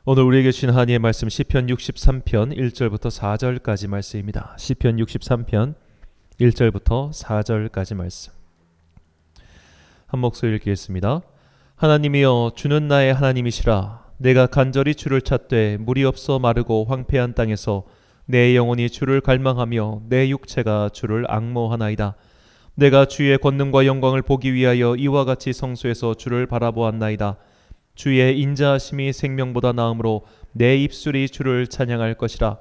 오늘 우리에게 주신 하나님의 말씀 시편 63편 1절부터 4절까지 말씀입니다. 시편 63편 1절부터 4절까지 말씀. 한 목소리 읽겠습니다. 하나님이여, 주는 나의 하나님이시라. 내가 간절히 주를 찾되 물이 없어 마르고 황폐한 땅에서 내 영혼이 주를 갈망하며 내 육체가 주를 앙모하나이다. 내가 주의 권능과 영광을 보기 위하여 이와 같이 성소에서 주를 바라보았나이다. 주의 인자하심이 생명보다 나음으로 내 입술이 주를 찬양할 것이라.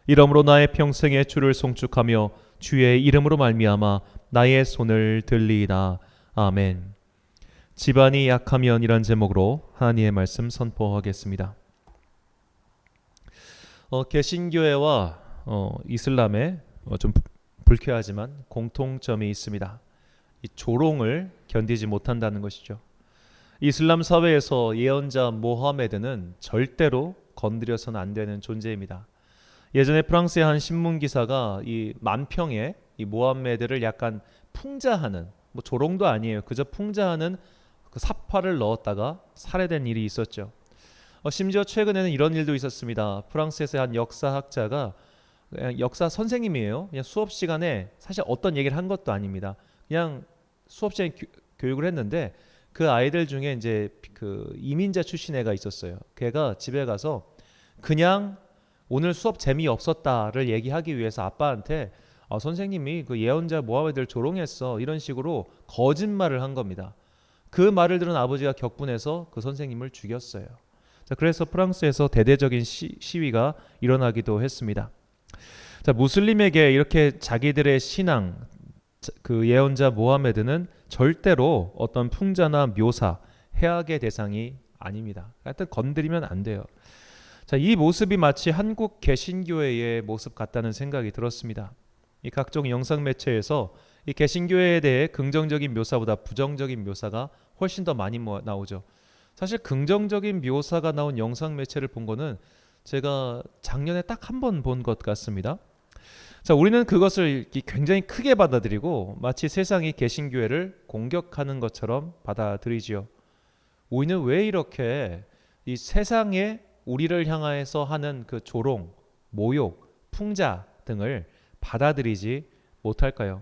이러므로 나의 평생에 주를 송축하며 주의 이름으로 말미암아 나의 손을 들리이다. 아멘. 집안이 약하면 이란 제목으로 하나님의 말씀 선포하겠습니다. 개신교회와 이슬람에 좀 불쾌하지만 공통점이 있습니다. 이 조롱을 견디지 못한다는 것이죠. 이슬람 사회에서 예언자 모하메드는 절대로 건드려서는 안 되는 존재입니다. 예전에 프랑스의 한 신문 기사가 이 만평에 이 모하메드를 약간 풍자하는, 조롱도 아니에요, 그저 풍자하는 그 사파를 넣었다가 살해된 일이 있었죠. 심지어 최근에는 이런 일도 있었습니다. 프랑스에서 한 역사학자가, 그냥 역사 선생님이에요. 그냥 수업 시간에 사실 어떤 얘기를 한 것도 아닙니다. 그냥 수업 시간에 교육을 했는데 그 아이들 중에 이제 그 이민자 출신 애가 있었어요. 걔가 집에 가서 그냥 오늘 수업 재미없었다를 얘기하기 위해서 아빠한테 선생님이 그 예언자 모하메드를 조롱했어, 이런 식으로 거짓말을 한 겁니다. 그 말을 들은 아버지가 격분해서 그 선생님을 죽였어요. 자, 그래서 프랑스에서 대대적인 시위가 일어나기도 했습니다. 자, 무슬림에게 이렇게 자기들의 신앙, 그 예언자 모하메드는 절대로 어떤 풍자나 묘사, 해악의 대상이 아닙니다. 하여튼 건드리면 안 돼요. 자, 이 모습이 마치 한국 개신교회의 모습 같다는 생각이 들었습니다. 이 각종 영상 매체에서 이 개신교회에 대해 긍정적인 묘사보다 부정적인 묘사가 훨씬 더 많이 나오죠. 사실 긍정적인 묘사가 나온 영상 매체를 본 거는 제가 작년에 딱 한 번 본 것 같습니다. 자, 우리는 그것을 굉장히 크게 받아들이고 마치 세상이 개신교회를 공격하는 것처럼 받아들이지요. 우리는 왜 이렇게 이 세상에 우리를 향해서 하는 그 조롱, 모욕, 풍자 등을 받아들이지 못할까요?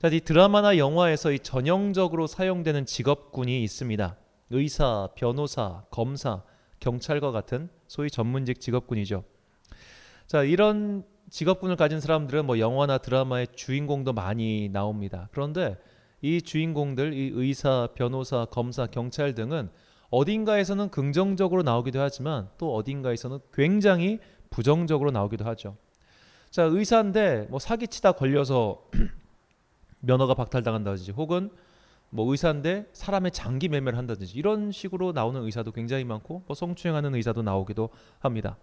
자, 이 드라마나 영화에서 이 전형적으로 사용되는 직업군이 있습니다. 의사, 변호사, 검사, 경찰과 같은 소위 전문직 직업군이죠. 자, 이런 직업군을 가진 사람들은 영화나 드라마의 주인공도 많이 나옵니다. 그런데 이 주인공들, 이 의사, 변호사, 검사, 경찰 등은 어딘가에서는 긍정적으로 나오기도 하지만 또 어딘가에서는 굉장히 부정적으로 나오기도 하죠. 자, 의사인데 사기치다 걸려서 면허가 박탈당한다든지, 혹은 의사인데 사람의 장기 매매를 한다든지, 이런 식으로 나오는 의사도 굉장히 많고 성추행하는 의사도 나오기도 합니다.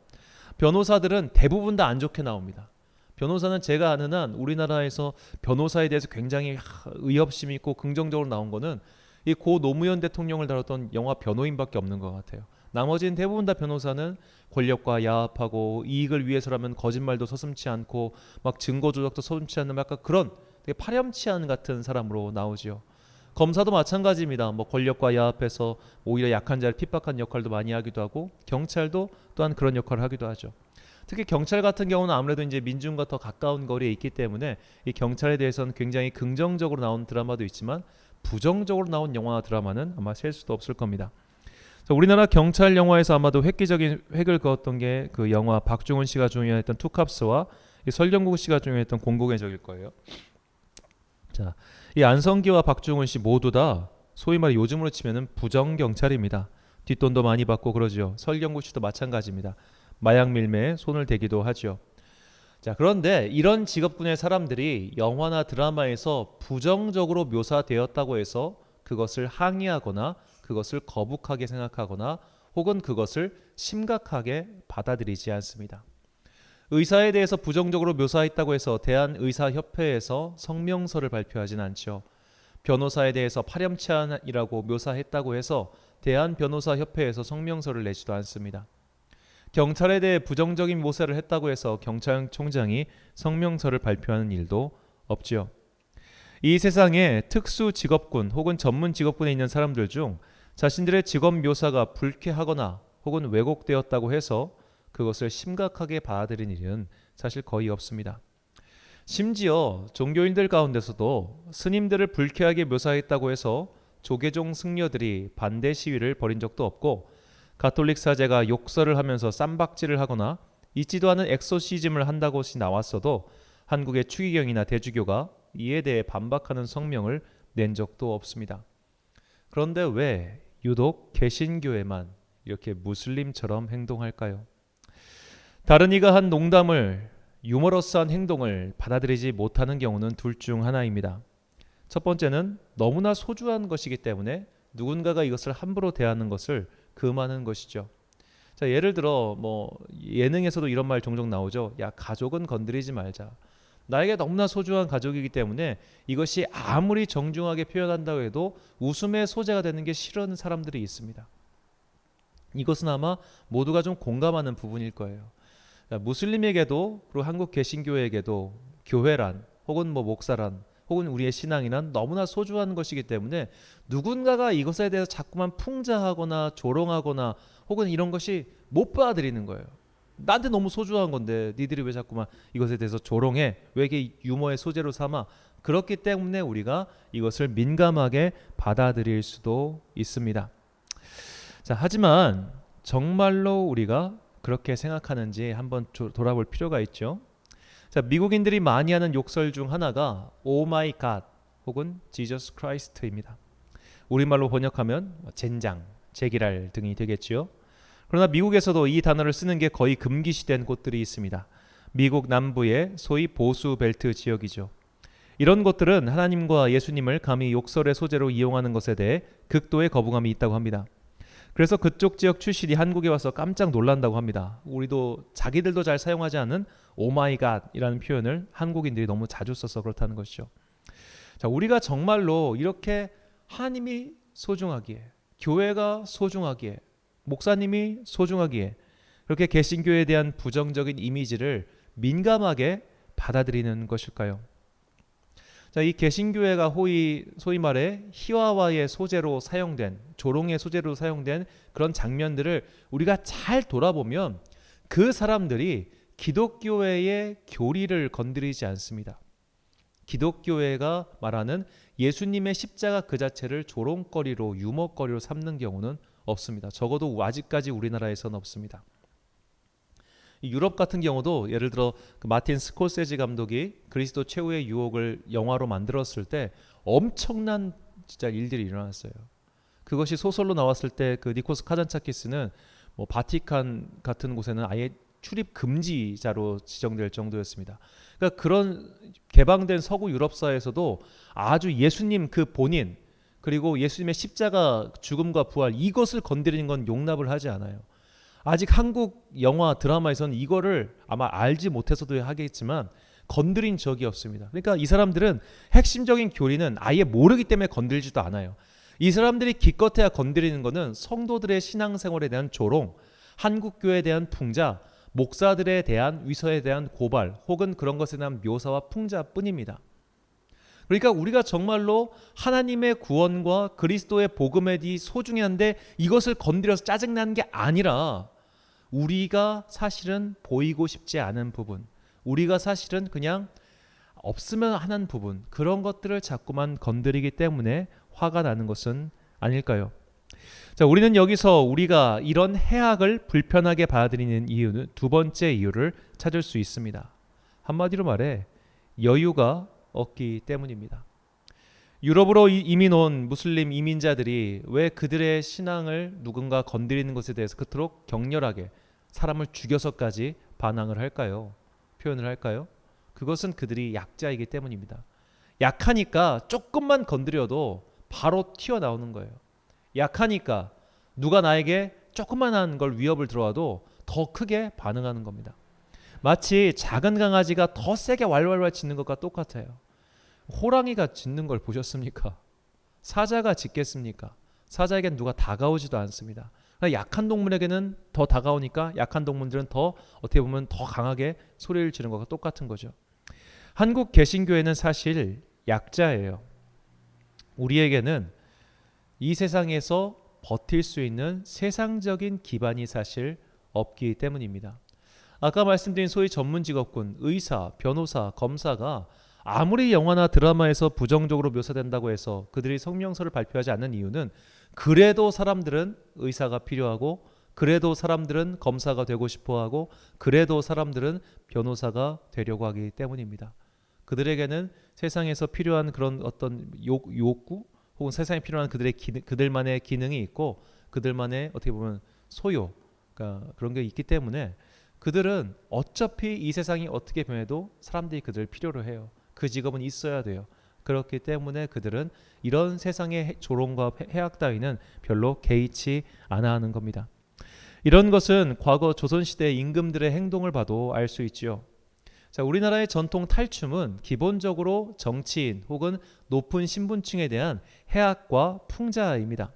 변호사들은 대부분 다 안 좋게 나옵니다. 변호사는 제가 아는 한 우리나라에서 변호사에 대해서 굉장히 의협심 있고 긍정적으로 나온 거는 이 고 노무현 대통령을 다뤘던 영화 변호인밖에 없는 것 같아요. 나머지는 대부분 다 변호사는 권력과 야합하고 이익을 위해서라면 거짓말도 서슴지 않고 막 증거 조작도 서슴지 않는 약간 그런 되게 파렴치한 같은 사람으로 나오지요. 검사도 마찬가지입니다. 권력과 야합해서 오히려 약한 자를 핍박한 역할도 많이 하기도 하고, 경찰도 또한 그런 역할을 하기도 하죠. 특히 경찰 같은 경우는 아무래도 이제 민중과 더 가까운 거리에 있기 때문에 이 경찰에 대해서는 굉장히 긍정적으로 나온 드라마도 있지만 부정적으로 나온 영화나 드라마는 아마 셀 수도 없을 겁니다. 우리나라 경찰 영화에서 아마도 획기적인 획을 그었던 게 그 영화 박중훈 씨가 주연했던 투캅스와 설경구 씨가 주연했던 공공의 적일 거예요. 자, 이 안성기와 박중훈 씨 모두 다 소위 말해 요즘으로 치면은 부정 경찰입니다. 뒷돈도 많이 받고 그러죠. 설경구 씨도 마찬가지입니다. 마약 밀매에 손을 대기도 하죠. 자, 그런데 이런 직업군의 사람들이 영화나 드라마에서 부정적으로 묘사되었다고 해서 그것을 항의하거나 그것을 거북하게 생각하거나 혹은 그것을 심각하게 받아들이지 않습니다. 의사에 대해서 부정적으로 묘사했다고 해서 대한의사협회에서 성명서를 발표하진 않죠. 변호사에 대해서 파렴치한이라고 묘사했다고 해서 대한변호사협회에서 성명서를 내지도 않습니다. 경찰에 대해 부정적인 묘사를 했다고 해서 경찰청장이 성명서를 발표하는 일도 없지요. 이 세상에 특수 직업군 혹은 전문 직업군에 있는 사람들 중 자신들의 직업 묘사가 불쾌하거나 혹은 왜곡되었다고 해서 그것을 심각하게 받아들인 일은 사실 거의 없습니다. 심지어 종교인들 가운데서도 스님들을 불쾌하게 묘사했다고 해서 조계종 승려들이 반대 시위를 벌인 적도 없고, 가톨릭 사제가 욕설을 하면서 쌈박질을 하거나 있지도 않은 엑소시즘을 한다고 것이 나왔어도 한국의 추기경이나 대주교가 이에 대해 반박하는 성명을 낸 적도 없습니다. 그런데 왜 유독 개신교회만 이렇게 무슬림처럼 행동할까요? 다른 이가 한 농담을, 유머러스한 행동을 받아들이지 못하는 경우는 둘 중 하나입니다. 첫 번째는 너무나 소중한 것이기 때문에 누군가가 이것을 함부로 대하는 것을 금하는 것이죠. 자, 예를 들어 예능에서도 이런 말 종종 나오죠. 야, 가족은 건드리지 말자. 나에게 너무나 소중한 가족이기 때문에 이것이 아무리 정중하게 표현한다고 해도 웃음의 소재가 되는 게 싫은 사람들이 있습니다. 이것은 아마 모두가 좀 공감하는 부분일 거예요. 무슬림에게도, 그리고 한국 개신교에게도 교회란, 혹은 목사란, 혹은 우리의 신앙이란 너무나 소중한 것이기 때문에 누군가가 이것에 대해서 자꾸만 풍자하거나 조롱하거나 혹은 이런 것이 못 받아들이는 거예요. 나한테 너무 소중한 건데 니들이 왜 자꾸만 이것에 대해서 조롱해? 왜 이게 유머의 소재로 삼아? 그렇기 때문에 우리가 이것을 민감하게 받아들일 수도 있습니다. 자, 하지만 정말로 우리가 그렇게 생각하는지 한번 돌아볼 필요가 있죠. 자, 미국인들이 많이 하는 욕설 중 하나가 오 마이 갓 혹은 지저스 크라이스트입니다. 우리말로 번역하면 젠장, 제기랄 등이 되겠지요. 그러나 미국에서도 이 단어를 쓰는 게 거의 금기시된 곳들이 있습니다. 미국 남부의 소위 보수 벨트 지역이죠. 이런 곳들은 하나님과 예수님을 감히 욕설의 소재로 이용하는 것에 대해 극도의 거부감이 있다고 합니다. 그래서 그쪽 지역 출신이 한국에 와서 깜짝 놀란다고 합니다. 우리도 자기들도 잘 사용하지 않는 오마이갓이라는 표현을 한국인들이 너무 자주 써서 그렇다는 것이죠. 자, 우리가 정말로 이렇게 하나님이 소중하기에, 교회가 소중하기에, 목사님이 소중하기에 그렇게 개신교에 대한 부정적인 이미지를 민감하게 받아들이는 것일까요? 자, 이 개신교회가 소위 말해 희화화의 소재로 사용된, 조롱의 소재로 사용된 그런 장면들을 우리가 잘 돌아보면 그 사람들이 기독교회의 교리를 건드리지 않습니다. 기독교회가 말하는 예수님의 십자가 그 자체를 조롱거리로, 유머거리로 삼는 경우는 없습니다. 적어도 아직까지 우리나라에서는 없습니다. 유럽 같은 경우도 예를 들어 마틴 스콜세지 감독이 그리스도 최후의 유혹을 영화로 만들었을 때 엄청난 진짜 일들이 일어났어요. 그것이 소설로 나왔을 때 그 니코스 카잔차키스는 바티칸 같은 곳에는 아예 출입 금지자로 지정될 정도였습니다. 그러니까 그런 개방된 서구 유럽 사회에서도 아주 예수님 그 본인, 그리고 예수님의 십자가 죽음과 부활, 이것을 건드리는 건 용납을 하지 않아요. 아직 한국 영화 드라마에서는 이거를 아마 알지 못해서도 하겠지만 건드린 적이 없습니다. 그러니까 이 사람들은 핵심적인 교리는 아예 모르기 때문에 건들지도 않아요. 이 사람들이 기껏해야 건드리는 거는 성도들의 신앙생활에 대한 조롱, 한국교회에 대한 풍자, 목사들에 대한 위서에 대한 고발, 혹은 그런 것에 대한 묘사와 풍자뿐입니다. 그러니까 우리가 정말로 하나님의 구원과 그리스도의 복음에 대해 소중한데 이것을 건드려서 짜증나는 게 아니라 우리가 사실은 보이고 싶지 않은 부분, 우리가 사실은 그냥 없으면 하는 부분, 그런 것들을 자꾸만 건드리기 때문에 화가 나는 것은 아닐까요? 자, 우리는 여기서 우리가 이런 해악을 불편하게 받아들이는 이유는 두 번째 이유를 찾을 수 있습니다. 한마디로 말해 여유가 없기 때문입니다. 유럽으로 이민 온 무슬림 이민자들이 왜 그들의 신앙을 누군가 건드리는 것에 대해서 그토록 격렬하게 사람을 죽여서까지 반항을 할까요? 표현을 할까요? 그것은 그들이 약자이기 때문입니다. 약하니까 조금만 건드려도 바로 튀어나오는 거예요. 약하니까 누가 나에게 조그만한 걸 위협을 들어와도 더 크게 반응하는 겁니다. 마치 작은 강아지가 더 세게 왈왈왈 짖는 것과 똑같아요. 호랑이가 짖는 걸 보셨습니까? 사자가 짖겠습니까? 사자에겐 누가 다가오지도 않습니다. 약한 동물에게는 더 다가오니까 약한 동물들은 더 어떻게 보면 더 강하게 소리를 지르는 것과 똑같은 거죠. 한국 개신교회는 사실 약자예요. 우리에게는 이 세상에서 버틸 수 있는 세상적인 기반이 사실 없기 때문입니다. 아까 말씀드린 소위 전문 직업군, 의사, 변호사, 검사가 아무리 영화나 드라마에서 부정적으로 묘사된다고 해서 그들이 성명서를 발표하지 않는 이유는 그래도 사람들은 의사가 필요하고 그래도 사람들은 검사가 되고 싶어하고 그래도 사람들은 변호사가 되려고 하기 때문입니다. 그들에게는 세상에서 필요한 그런 어떤 욕구 혹은 세상에 필요한 그들만의 기능이 있고 그들만의 어떻게 보면 소요, 그러니까 그런 게 있기 때문에 그들은 어차피 이 세상이 어떻게 변해도 사람들이 그들을 필요로 해요. 그 직업은 있어야 돼요. 그렇기 때문에 그들은 이런 세상의 조롱과 해악 따위는 별로 개의치 않아 하는 겁니다. 이런 것은 과거 조선시대 임금들의 행동을 봐도 알 수 있지요. 자, 우리나라의 전통 탈춤은 기본적으로 정치인 혹은 높은 신분층에 대한 해악과 풍자입니다.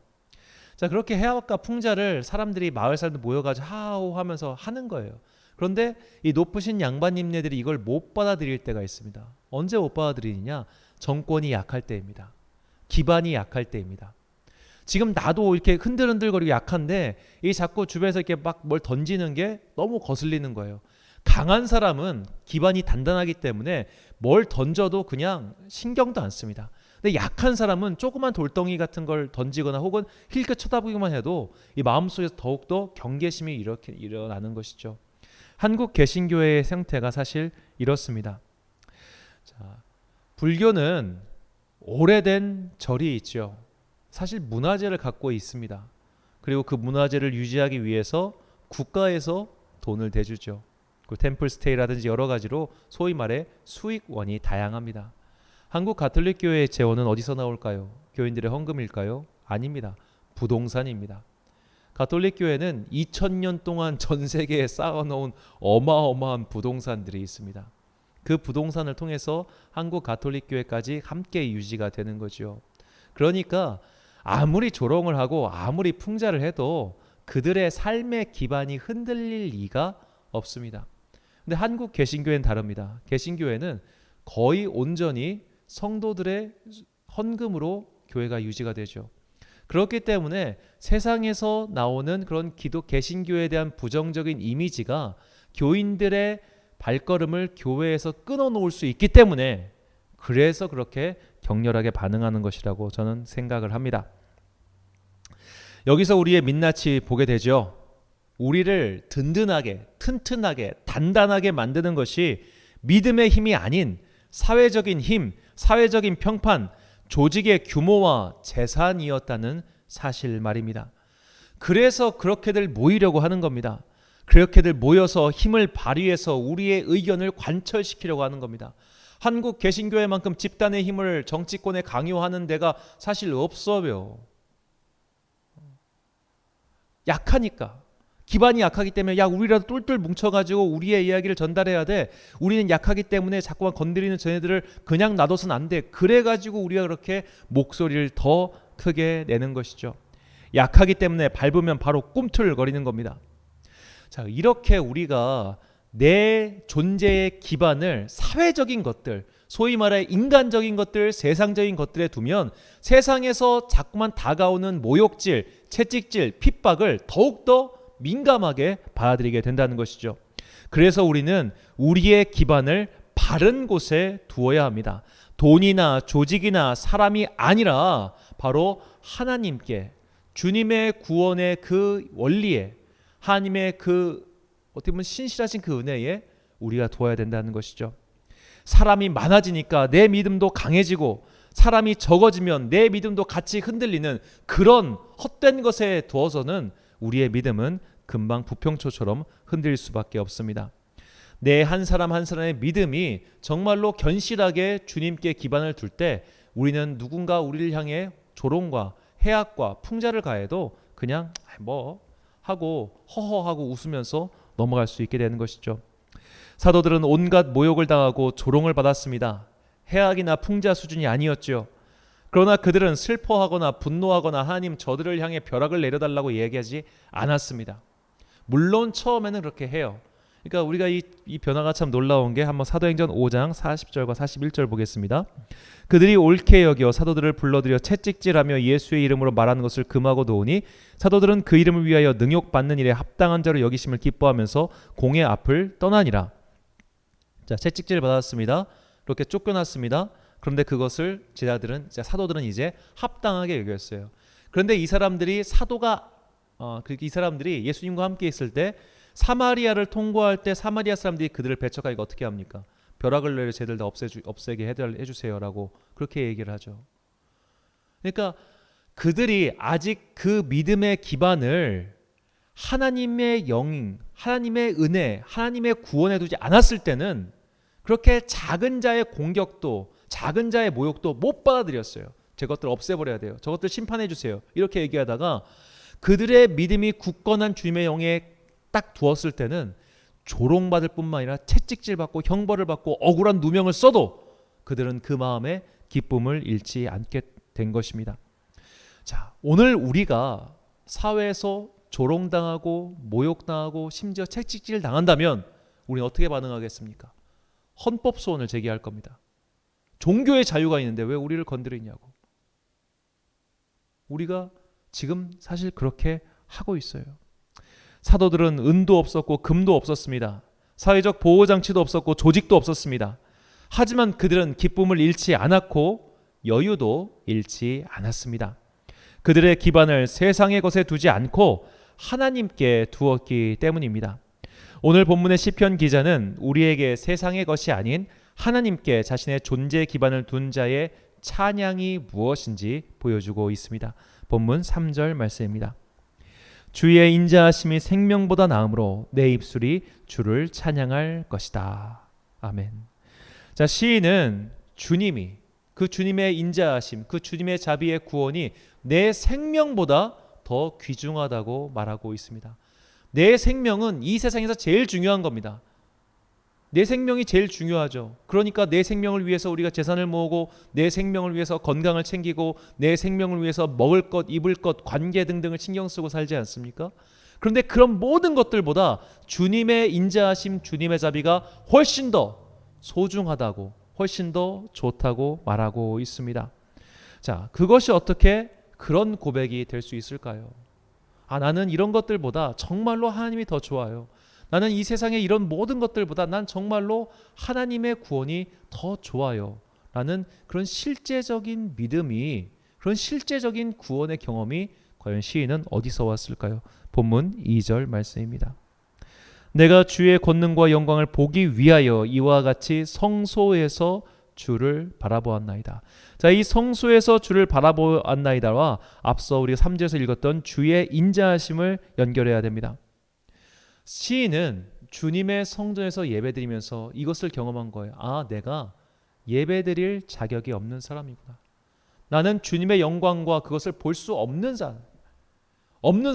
자, 그렇게 해악과 풍자를 사람들이 마을 사람들 모여가지고 하하호 하면서 하는 거예요. 그런데 이 높으신 양반님네들이 이걸 못 받아들일 때가 있습니다. 언제 못 받아들이느냐? 정권이 약할 때입니다. 기반이 약할 때입니다. 지금 나도 이렇게 흔들흔들거리고 약한데 이 자꾸 주변에서 이렇게 막 뭘 던지는 게 너무 거슬리는 거예요. 강한 사람은 기반이 단단하기 때문에 뭘 던져도 그냥 신경도 안 씁니다. 근데 약한 사람은 조그만 돌덩이 같은 걸 던지거나 혹은 힐끗 쳐다보기만 해도 이 마음속에서 더욱더 경계심이 이렇게 일어나는 것이죠. 한국 개신교회의 생태가 사실 이렇습니다. 자, 불교는 오래된 절이 있죠. 사실 문화재를 갖고 있습니다. 그리고 그 문화재를 유지하기 위해서 국가에서 돈을 대주죠. 그 템플스테이라든지 여러 가지로 소위 말해 수익원이 다양합니다. 한국 가톨릭 교회의 재원은 어디서 나올까요? 교인들의 헌금일까요? 아닙니다. 부동산입니다. 가톨릭 교회는 2000년 동안 전 세계에 쌓아놓은 어마어마한 부동산들이 있습니다. 그 부동산을 통해서 한국 가톨릭 교회까지 함께 유지가 되는 거죠. 그러니까 아무리 조롱을 하고 아무리 풍자를 해도 그들의 삶의 기반이 흔들릴 리가 없습니다. 근데 한국 개신교회는 다릅니다. 개신교회는 거의 온전히 성도들의 헌금으로 교회가 유지가 되죠. 그렇기 때문에 세상에서 나오는 그런 개신교에 대한 부정적인 이미지가 교인들의 발걸음을 교회에서 끊어놓을 수 있기 때문에 그래서 그렇게 격렬하게 반응하는 것이라고 저는 생각을 합니다. 여기서 우리의 민낯이 보게 되죠. 우리를 든든하게, 튼튼하게, 단단하게 만드는 것이 믿음의 힘이 아닌 사회적인 힘, 사회적인 평판, 조직의 규모와 재산이었다는 사실 말입니다. 그래서 그렇게들 모이려고 하는 겁니다. 그렇게들 모여서 힘을 발휘해서 우리의 의견을 관철시키려고 하는 겁니다. 한국 개신교회만큼 집단의 힘을 정치권에 강요하는 데가 사실 없어요. 약하니까. 기반이 약하기 때문에 야 우리라도 똘똘 뭉쳐가지고 우리의 이야기를 전달해야 돼. 우리는 약하기 때문에 자꾸만 건드리는 쟤네들을 그냥 놔둬서는 안 돼. 그래가지고 우리가 그렇게 목소리를 더 크게 내는 것이죠. 약하기 때문에 밟으면 바로 꿈틀거리는 겁니다. 자, 이렇게 우리가 내 존재의 기반을 사회적인 것들, 소위 말해 인간적인 것들, 세상적인 것들에 두면 세상에서 자꾸만 다가오는 모욕질, 채찍질, 핍박을 더욱더 민감하게 받아들이게 된다는 것이죠. 그래서 우리는 우리의 기반을 바른 곳에 두어야 합니다. 돈이나 조직이나 사람이 아니라 바로 하나님께, 주님의 구원의 그 원리에, 하나님의 그 어떻게 보면 신실하신 그 은혜에 우리가 두어야 된다는 것이죠. 사람이 많아지니까 내 믿음도 강해지고 사람이 적어지면 내 믿음도 같이 흔들리는 그런 헛된 것에 두어서는 우리의 믿음은 금방 부평초처럼 흔들릴 수밖에 없습니다. 내 한 사람 한 사람의 믿음이 정말로 견실하게 주님께 기반을 둘 때 우리는 누군가 우리를 향해 조롱과 해악과 풍자를 가해도 그냥 뭐 하고 허허하고 웃으면서 넘어갈 수 있게 되는 것이죠. 사도들은 온갖 모욕을 당하고 조롱을 받았습니다. 해악이나 풍자 수준이 아니었죠. 그러나 그들은 슬퍼하거나 분노하거나 하나님 저들을 향해 벼락을 내려달라고 얘기하지 않았습니다. 물론 처음에는 그렇게 해요. 그러니까 우리가 이 변화가 참 놀라운 게 한번 사도행전 5장 40절과 41절 보겠습니다. 그들이 옳게 여겨 사도들을 불러들여 채찍질하며 예수의 이름으로 말하는 것을 금하고 놓으니 사도들은 그 이름을 위하여 능욕받는 일에 합당한 자로 여기심을 기뻐하면서 공회 앞을 떠나니라. 자, 채찍질 받았습니다. 그렇게 쫓겨났습니다. 그런데 그것을 사도들은 이제 합당하게 여겼어요. 그런데 이 사람들이 이 사람들이 예수님과 함께 있을 때 사마리아를 통과할 때 사마리아 사람들이 그들을 배척하니까 어떻게 합니까? 벼락을 내려 쟤들 다 없애게 해주세요라고 그렇게 얘기를 하죠. 그러니까 그들이 아직 그 믿음의 기반을 하나님의 영, 하나님의 은혜, 하나님의 구원에 두지 않았을 때는 그렇게 작은 자의 공격도, 작은 자의 모욕도 못 받아들였어요. 저것들 없애버려야 돼요. 저것들 심판해 주세요. 이렇게 얘기하다가 그들의 믿음이 굳건한 주님의 영에 딱 두었을 때는 조롱받을 뿐만 아니라 채찍질 받고 형벌을 받고 억울한 누명을 써도 그들은 그 마음에 기쁨을 잃지 않게 된 것입니다. 자, 오늘 우리가 사회에서 조롱당하고 모욕당하고 심지어 채찍질 당한다면 우리는 어떻게 반응하겠습니까? 헌법 소원을 제기할 겁니다. 종교의 자유가 있는데 왜 우리를 건드리냐고. 우리가 지금 사실 그렇게 하고 있어요. 사도들은 은도 없었고 금도 없었습니다. 사회적 보호장치도 없었고 조직도 없었습니다. 하지만 그들은 기쁨을 잃지 않았고 여유도 잃지 않았습니다. 그들의 기반을 세상의 것에 두지 않고 하나님께 두었기 때문입니다. 오늘 본문의 시편 기자는 우리에게 세상의 것이 아닌 하나님께 자신의 존재 기반을 둔 자의 찬양이 무엇인지 보여주고 있습니다. 본문 3절 말씀입니다. 주의 인자하심이 생명보다 나음으로 내 입술이 주를 찬양할 것이다. 아멘. 자, 시인은 주님이 그 주님의 인자하심, 그 주님의 자비의 구원이 내 생명보다 더 귀중하다고 말하고 있습니다. 내 생명은 이 세상에서 제일 중요한 겁니다. 내 생명이 제일 중요하죠. 그러니까 내 생명을 위해서 우리가 재산을 모으고 내 생명을 위해서 건강을 챙기고 내 생명을 위해서 먹을 것, 입을 것, 관계 등등을 신경 쓰고 살지 않습니까? 그런데 그런 모든 것들보다 주님의 인자하심, 주님의 자비가 훨씬 더 소중하다고, 훨씬 더 좋다고 말하고 있습니다. 자, 그것이 어떻게 그런 고백이 될 수 있을까요? 나는 이런 것들보다 정말로 하나님이 더 좋아요. 나는 이 세상의 이런 모든 것들보다 난 정말로 하나님의 구원이 더 좋아요. 라는 그런 실제적인 믿음이, 그런 실제적인 구원의 경험이 과연 시인은 어디서 왔을까요? 본문 2절 말씀입니다. 내가 주의 권능과 영광을 보기 위하여 이와 같이 성소에서 주를 바라보았나이다. 자, 이 성소에서 주를 바라보았나이다와 앞서 우리가 3절에서 읽었던 주의 인자하심을 연결해야 됩니다. 시인은 주님의 성전에서 예배드리면서 이것을 경험한 거예요. 내가 예배드릴 자격이 없는 사람이구나. 나는 주님의 영광과 그것을 볼 수 없는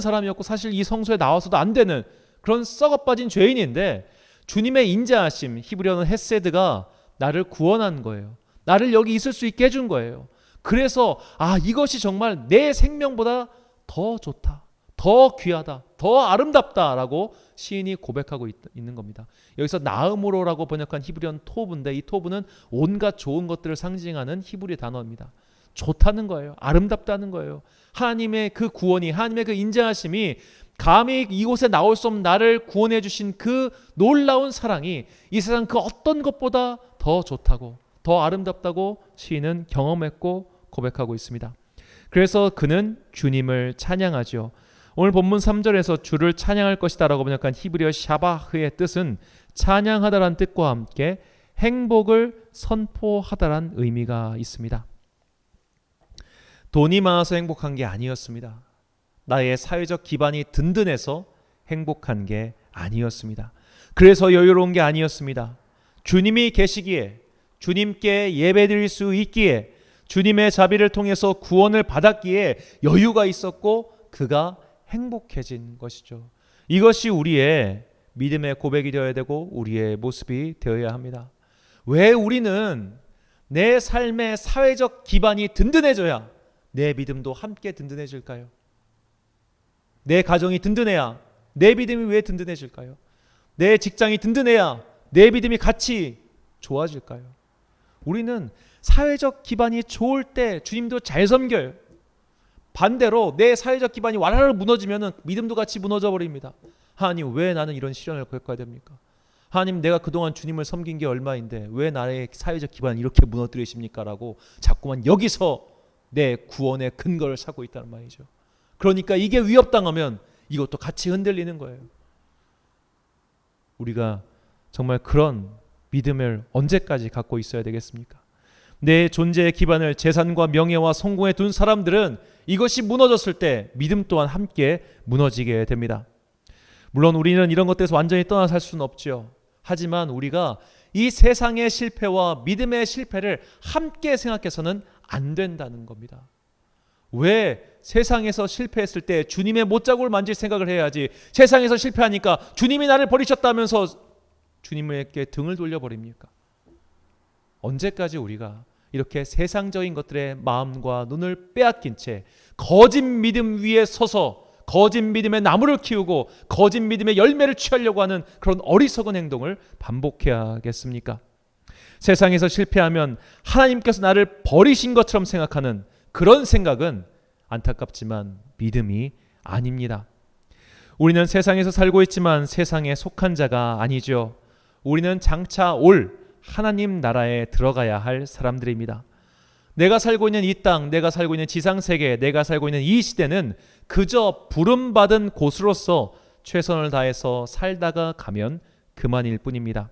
사람이었고 사실 이 성소에 나와서도 안 되는 그런 썩어빠진 죄인인데 주님의 인자하심, 히브리어는 헤세드가 나를 구원한 거예요. 나를 여기 있을 수 있게 해준 거예요. 그래서 이것이 정말 내 생명보다 더 좋다, 더 귀하다, 더 아름답다라고 시인이 고백하고 있는 겁니다. 여기서 나음으로라고 번역한 히브리어는 토브인데 이 토브는 온갖 좋은 것들을 상징하는 히브리 단어입니다. 좋다는 거예요. 아름답다는 거예요. 하나님의 그 구원이, 하나님의 그 인자하심이 감히 이곳에 나올 수 없는 나를 구원해 주신 그 놀라운 사랑이 이 세상 그 어떤 것보다 더 좋다고, 더 아름답다고 시인은 경험했고 고백하고 있습니다. 그래서 그는 주님을 찬양하죠. 오늘 본문 3절에서 주를 찬양할 것이다 라고 번역한 히브리어 샤바흐의 뜻은 찬양하다란 뜻과 함께 행복을 선포하다란 의미가 있습니다. 돈이 많아서 행복한 게 아니었습니다. 나의 사회적 기반이 든든해서 행복한 게 아니었습니다. 그래서 여유로운 게 아니었습니다. 주님이 계시기에, 주님께 예배드릴 수 있기에, 주님의 자비를 통해서 구원을 받았기에 여유가 있었고 그가 행복해진 것이죠. 이것이 우리의 믿음의 고백이 되어야 되고 우리의 모습이 되어야 합니다. 왜 우리는 내 삶의 사회적 기반이 든든해져야 내 믿음도 함께 든든해질까요? 내 가정이 든든해야 내 믿음이 왜 든든해질까요? 내 직장이 든든해야 내 믿음이 같이 좋아질까요? 우리는 사회적 기반이 좋을 때 주님도 잘 섬겨요. 반대로 내 사회적 기반이 와라락 무너지면 믿음도 같이 무너져 버립니다. 하나님, 왜 나는 이런 시련을 겪어야 됩니까? 하나님, 내가 그동안 주님을 섬긴 게 얼마인데 왜 나의 사회적 기반을 이렇게 무너뜨리십니까? 라고 자꾸만 여기서 내 구원의 근거를 찾고 있다는 말이죠. 그러니까 이게 위협당하면 이것도 같이 흔들리는 거예요. 우리가 정말 그런 믿음을 언제까지 갖고 있어야 되겠습니까? 내 존재의 기반을 재산과 명예와 성공에 둔 사람들은 이것이 무너졌을 때 믿음 또한 함께 무너지게 됩니다. 물론 우리는 이런 것들에서 완전히 떠나 살 수는 없죠. 하지만 우리가 이 세상의 실패와 믿음의 실패를 함께 생각해서는 안 된다는 겁니다. 왜 세상에서 실패했을 때 주님의 못자국을 만질 생각을 해야지, 세상에서 실패하니까 주님이 나를 버리셨다면서 주님에게 등을 돌려버립니까? 언제까지 우리가 이렇게 세상적인 것들의 마음과 눈을 빼앗긴 채 거짓 믿음 위에 서서 거짓 믿음의 나무를 키우고 거짓 믿음의 열매를 취하려고 하는 그런 어리석은 행동을 반복해야겠습니까? 세상에서 실패하면 하나님께서 나를 버리신 것처럼 생각하는 그런 생각은 안타깝지만 믿음이 아닙니다. 우리는 세상에서 살고 있지만 세상에 속한 자가 아니죠. 우리는 장차 올 하나님 나라에 들어가야 할 사람들입니다. 내가 살고 있는 이 땅, 내가 살고 있는 지상세계, 내가 살고 있는 이 시대는 그저 부름받은 곳으로서 최선을 다해서 살다가 가면 그만일 뿐입니다.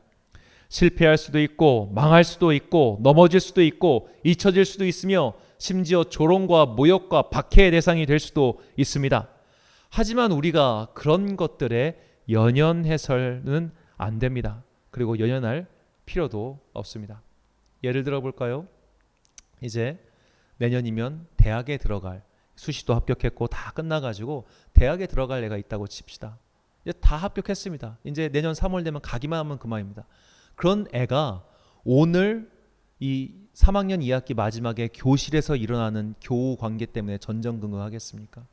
실패할 수도 있고 망할 수도 있고 넘어질 수도 있고 잊혀질 수도 있으며 심지어 조롱과 모욕과 박해의 대상이 될 수도 있습니다. 하지만 우리가 그런 것들에 연연해서는 안 됩니다. 그리고 연연할 필요도 없습니다. 예를 들어 볼까요? 이제 내년이면 대학에 들어갈, 수시도 합격했고 다 끝나가지고 대학에 들어갈 애가 있다고 칩시다. 이제 다 합격했습니다. 이제 내년 3월 되면 가기만 하면 그만입니다. 그런 애가 오늘 이 3학년 2학기 마지막에 교실에서 일어나는 교우 관계 때문에 전전긍긍하겠습니까?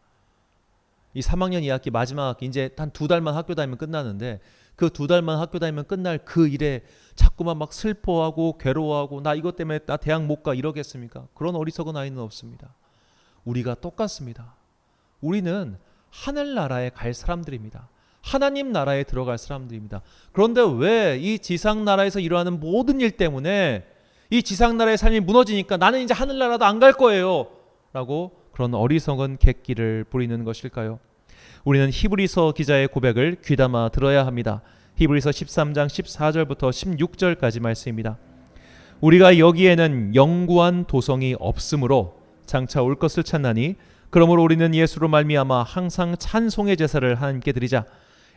이 3학년 2학기 마지막 학기 이제 한 2달만 학교 다니면 끝나는데 그 2달만 학교 다니면 끝날 그 일에 자꾸만 막 슬퍼하고 괴로워하고 나 이것 때문에 나 대학 못 가 이러겠습니까? 그런 어리석은 아이는 없습니다. 우리가 똑같습니다. 우리는 하늘나라에 갈 사람들입니다. 하나님 나라에 들어갈 사람들입니다. 그런데 왜 이 지상나라에서 일어나는 모든 일 때문에 이 지상나라의 삶이 무너지니까 나는 이제 하늘나라도 안 갈 거예요 라고 그런 어리석은 객기를 부리는 것일까요? 우리는 히브리서 기자의 고백을 귀담아 들어야 합니다. 히브리서 13장 14절부터 16절까지 말씀입니다. 우리가 여기에는 영구한 도성이 없으므로 장차 올 것을 찾나니 그러므로 우리는 예수로 말미암아 항상 찬송의 제사를 하나님께 드리자.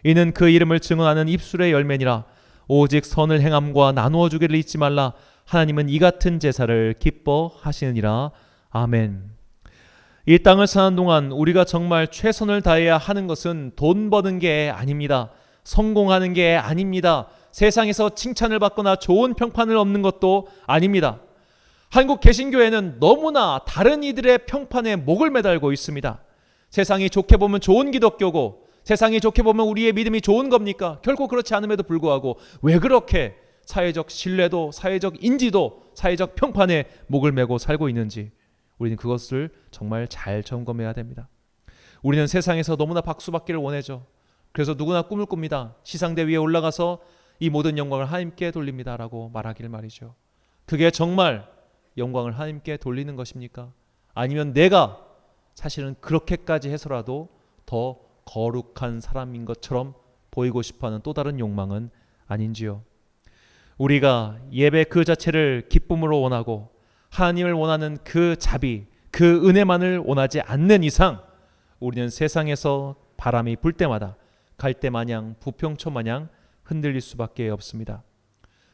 이는 그 이름을 증언하는 입술의 열매니라. 오직 선을 행함과 나누어 주기를 잊지 말라. 하나님은 이 같은 제사를 기뻐하시느니라. 아멘. 이 땅을 사는 동안 우리가 정말 최선을 다해야 하는 것은 돈 버는 게 아닙니다. 성공하는 게 아닙니다. 세상에서 칭찬을 받거나 좋은 평판을 얻는 것도 아닙니다. 한국 개신교회는 너무나 다른 이들의 평판에 목을 매달고 있습니다. 세상이 좋게 보면 좋은 기독교고 세상이 좋게 보면 우리의 믿음이 좋은 겁니까? 결코 그렇지 않음에도 불구하고 왜 그렇게 사회적 신뢰도, 사회적 인지도, 사회적 평판에 목을 메고 살고 있는지 우리는 그것을 정말 잘 점검해야 됩니다. 우리는 세상에서 너무나 박수받기를 원하죠. 그래서 누구나 꿈을 꿉니다. 시상대 위에 올라가서 이 모든 영광을 하나님께 돌립니다 라고 말하기를 말이죠. 그게 정말 영광을 하나님께 돌리는 것입니까? 아니면 내가 사실은 그렇게까지 해서라도 더 거룩한 사람인 것처럼 보이고 싶어하는 또 다른 욕망은 아닌지요. 우리가 예배 그 자체를 기쁨으로 원하고 하나님을 원하는 그 자비, 그 은혜만을 원하지 않는 이상 우리는 세상에서 바람이 불 때마다 갈대 마냥 부평초 마냥 흔들릴 수밖에 없습니다.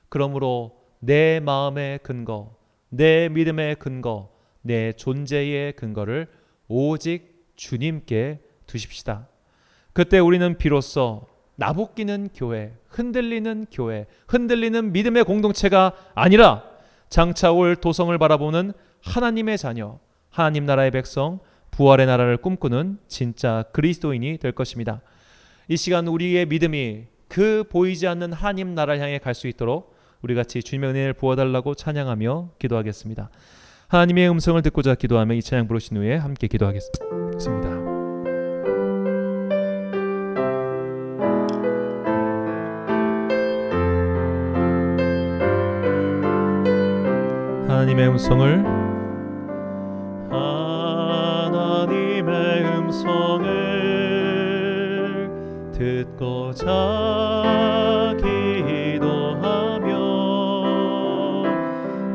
그러므로 내 마음의 근거, 내 믿음의 근거, 내 존재의 근거를 오직 주님께 두십시다. 그때 우리는 비로소 나부끼는 교회, 흔들리는 믿음의 공동체가 아니라 장차 올 도성을 바라보는 하나님의 자녀, 하나님 나라의 백성, 부활의 나라를 꿈꾸는 진짜 그리스도인이 될 것입니다. 이 시간 우리의 믿음이 그 보이지 않는 하나님 나라를 향해 갈 수 있도록 우리 같이 주님의 은혜를 부어달라고 찬양하며 기도하겠습니다. 하나님의 음성을 듣고자 기도하며 이 찬양 부르신 후에 함께 기도하겠습니다. 하나님의 음성을 듣고자 기도하며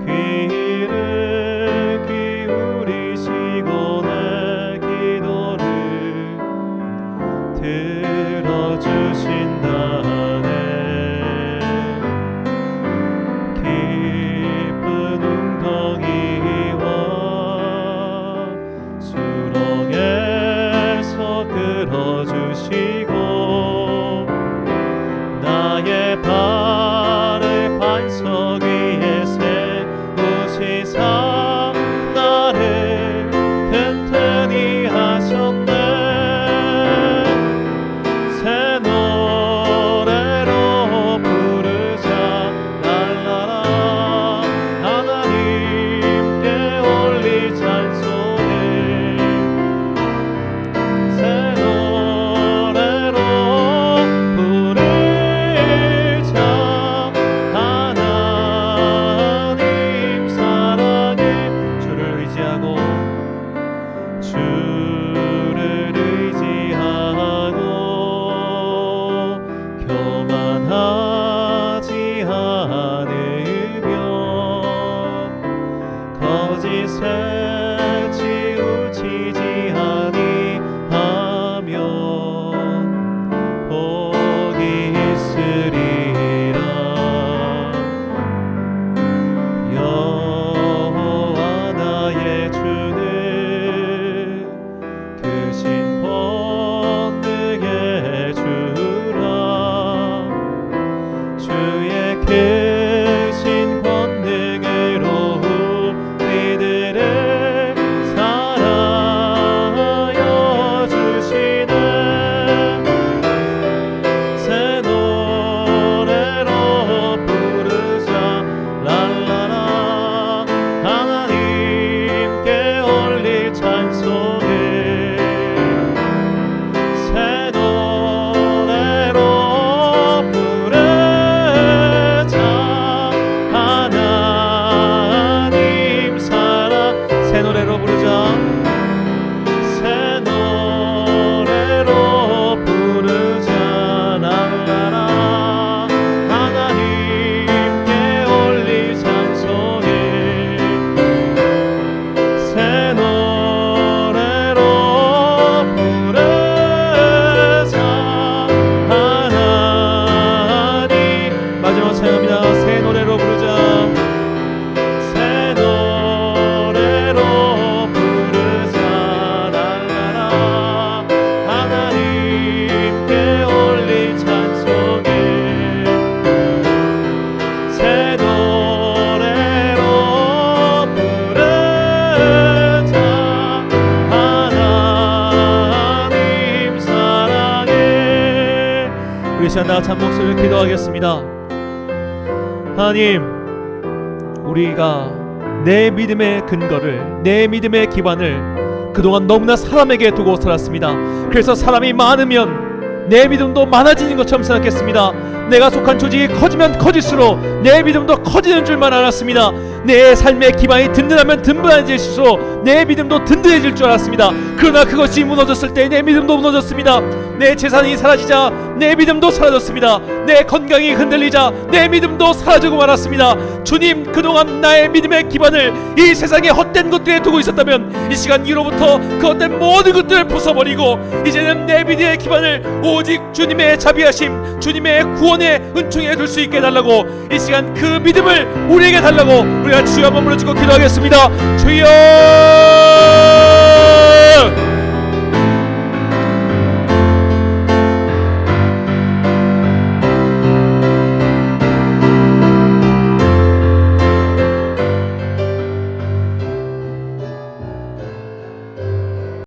귀를 기울이시고 내 기도를 들어주신다네. 깊은 웅덩이와 수렁에서 끌어주시고 나의 발을 반석 위에 세우시사 나를 튼튼히 하셨네. 새 노래로 부르자 랄라라. 하나님께 올릴 찬송을 새 노래로 주를 의지하고 교만하지 않으며 거짓에 치우치지 아니하며 복이 있으리라. 여호와 나의 주는 크신 권능의 주라. 주의 크신 권능으로 우리들을 살아여 주시네. 새 노래로 부르자 랄라라. 하나님께 올릴 찬송을 새 노래로 부르자. 하나님 사랑 새 노래로 부르자. 새 노래로 부르자 랄라라. 하나님께 올릴 찬송을 새 노래로 부르자. 하나님 마지막 찬양합니다. 새 노래로 부르자. 새 노래로 부르자 랄라라. 하나님께 올릴 찬송을 새 노래로 부르자. 하나님 사랑해. 우리 시간 다 같이 한 목소리로 기도하겠습니다. 하나님, 우리가 내 믿음의 근거를, 내 믿음의 기반을 그동안 너무나 사람에게 두고 살았습니다. 그래서 사람이 많으면 내 믿음도 많아지는 것처럼 생각했습니다. 내가 속한 조직이 커지면 커질수록 내 믿음도 커지는 줄만 알았습니다. 내 삶의 기반이 든든하면 든든해질수록 내 믿음도 든든해질 줄 알았습니다. 그러나 그것이 무너졌을 때 내 믿음도 무너졌습니다. 내 재산이 사라지자 내 믿음도 사라졌습니다. 내 건강이 흔들리자 내 믿음도 사라지고 말았습니다. 주님, 그동안 나의 믿음의 기반을 이 세상의 헛된 것들에 두고 있었다면 이 시간 이로부터 그 헛된 모든 것들을 부숴버리고 이제는 내 믿음의 기반을 오직 주님의 자비하심, 주님의 구원의 은총에 둘 수 있게 해달라고, 이 시간 그 믿음을 우리에게 달라고 우리가 주여 한번 불러주고 기도하겠습니다. 주여!